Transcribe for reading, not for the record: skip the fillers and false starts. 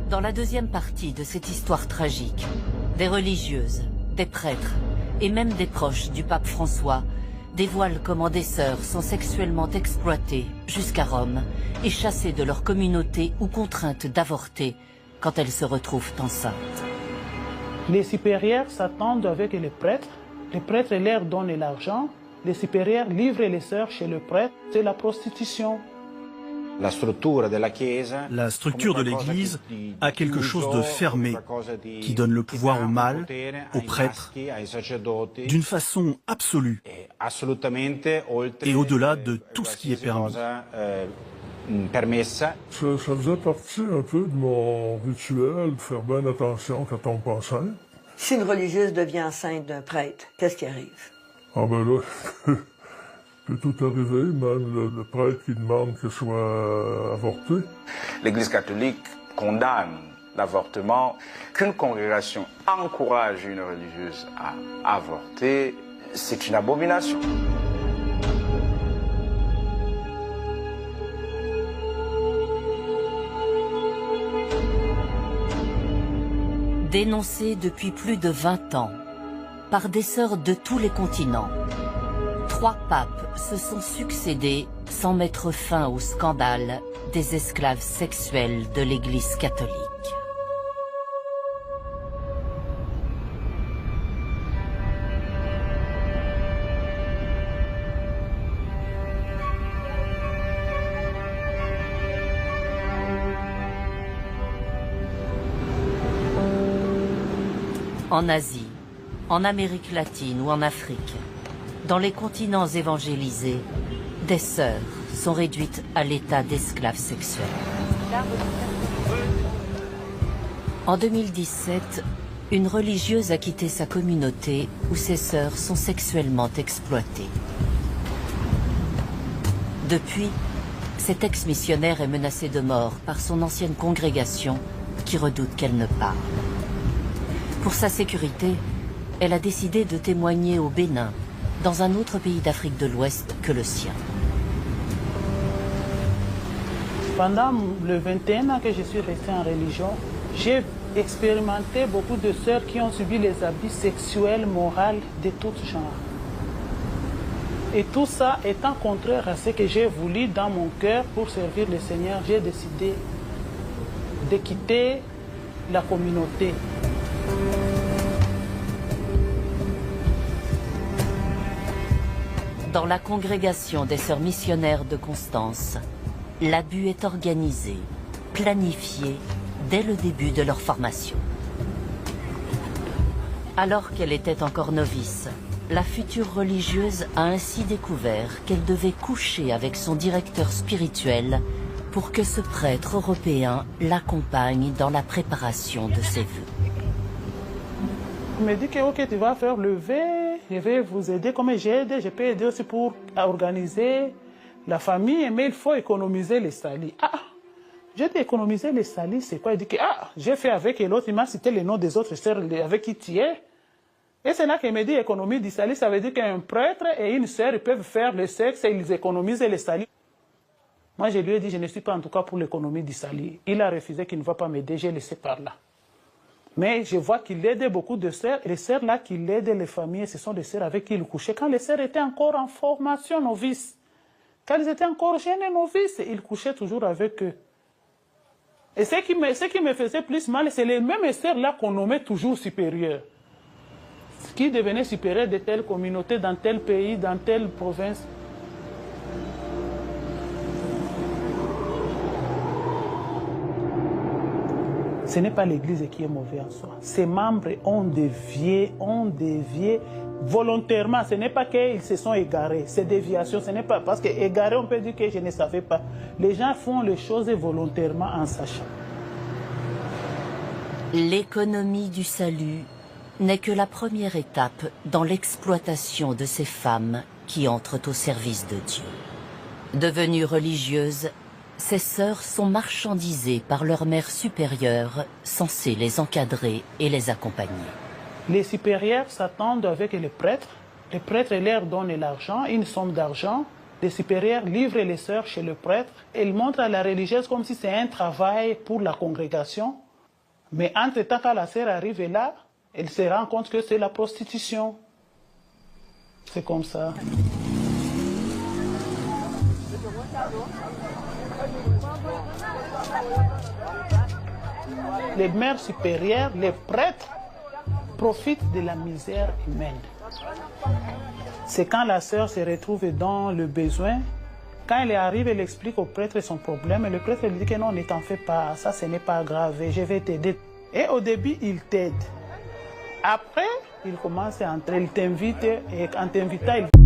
Dans la deuxième partie de cette histoire tragique, des religieuses, des prêtres et même des proches du pape François dévoilent comment des sœurs sont sexuellement exploitées jusqu'à Rome et chassées de leur communauté ou contraintes d'avorter quand elles se retrouvent enceintes. Les supérieurs s'attendent avec les prêtres leur donnent l'argent, les supérieurs livrent les sœurs chez le prêtre, c'est la prostitution. La structure de l'Église a quelque chose de fermé qui donne le pouvoir au mâle, aux prêtres, d'une façon absolue et au-delà de tout ce qui est permis. Ça faisait partie un peu de mon rituel, de faire bien attention quand on tombe enceinte. Si une religieuse devient enceinte d'un prêtre, qu'est-ce qui arrive? Ah ben là, peut tout arriver, même le prêtre qui demande qu'elle soit avortée. L'Église catholique condamne l'avortement. Qu'une congrégation encourage une religieuse à avorter, c'est une abomination. Dénoncée depuis plus de 20 ans par des sœurs de tous les continents, 3 papes se sont succédés sans mettre fin au scandale des esclaves sexuels de l'Église catholique. En Asie, en Amérique latine ou en Afrique, dans les continents évangélisés, des sœurs sont réduites à l'état d'esclaves sexuels. En 2017, une religieuse a quitté sa communauté où ses sœurs sont sexuellement exploitées. Depuis, cet ex-missionnaire est menacé de mort par son ancienne congrégation qui redoute qu'elle ne parle. Pour sa sécurité, elle a décidé de témoigner au Bénin, dans un autre pays d'Afrique de l'Ouest que le sien. Pendant les 21 ans que je suis restée en religion, j'ai expérimenté beaucoup de sœurs qui ont subi les abus sexuels, moraux de tout genre. Et tout ça étant contraire à ce que j'ai voulu dans mon cœur pour servir le Seigneur, j'ai décidé de quitter la communauté. Dans la congrégation des sœurs missionnaires de Constance, l'abus est organisé, planifié dès le début de leur formation. Alors qu'elle était encore novice, la future religieuse a ainsi découvert qu'elle devait coucher avec son directeur spirituel pour que ce prêtre européen l'accompagne dans la préparation de ses vœux. Il me dit que ok, tu vas faire le vœu, je vais vous aider comme j'ai aidé, je peux aider aussi pour organiser la famille, mais il faut économiser les salis. Ah, j'ai dit économiser les salis, c'est quoi? Il dit que j'ai fait avec l'autre, il m'a cité les noms des autres sœurs avec qui tu es. Et c'est là qu'il me dit économie du salis, ça veut dire qu'un prêtre et une sœur ils peuvent faire le sexe et ils économisent les salis. Moi, je lui ai dit, je ne suis pas en tout cas pour l'économie du salis. Il a refusé qu'il ne va pas m'aider, j'ai laissé par là. Mais je vois qu'il aide beaucoup de sœurs. Et les sœurs là qui aident les familles, ce sont des sœurs avec qui il couchait. Quand les sœurs étaient encore en formation novice, quand ils étaient encore jeunes et novices, il couchait toujours avec eux. Et ce qui me faisait plus mal, c'est les mêmes sœurs là qu'on nommait toujours supérieures. Qui devenaient supérieures de telle communauté, dans tel pays, dans telle province. Ce n'est pas l'Église qui est mauvaise en soi. Ses membres ont dévié volontairement. Ce n'est pas qu'ils se sont égarés. Ces déviations, ce n'est pas parce que égaré, on peut dire que je ne savais pas. Les gens font les choses volontairement en sachant. L'économie du salut n'est que la première étape dans l'exploitation de ces femmes qui entrent au service de Dieu. Devenues religieuses, ces sœurs sont marchandisées par leur mère supérieure, censée les encadrer et les accompagner. Les supérieurs s'attendent avec les prêtres leur donnent l'argent, une somme d'argent. Les supérieurs livrent les sœurs chez le prêtre. Ils montrent à la religieuse comme si c'est un travail pour la congrégation. Mais entre-temps, quand la sœur arrive là, elle se rend compte que c'est la prostitution. C'est comme ça. Les mères supérieures, les prêtres, profitent de la misère humaine. C'est quand la sœur se retrouve dans le besoin, quand elle arrive, elle explique au prêtre son problème, et le prêtre lui dit que non, ne t'en fais pas, ça ce n'est pas grave, je vais t'aider. Et au début, il t'aide. Après, il commence à entrer, il t'invite, et en t'invitant, il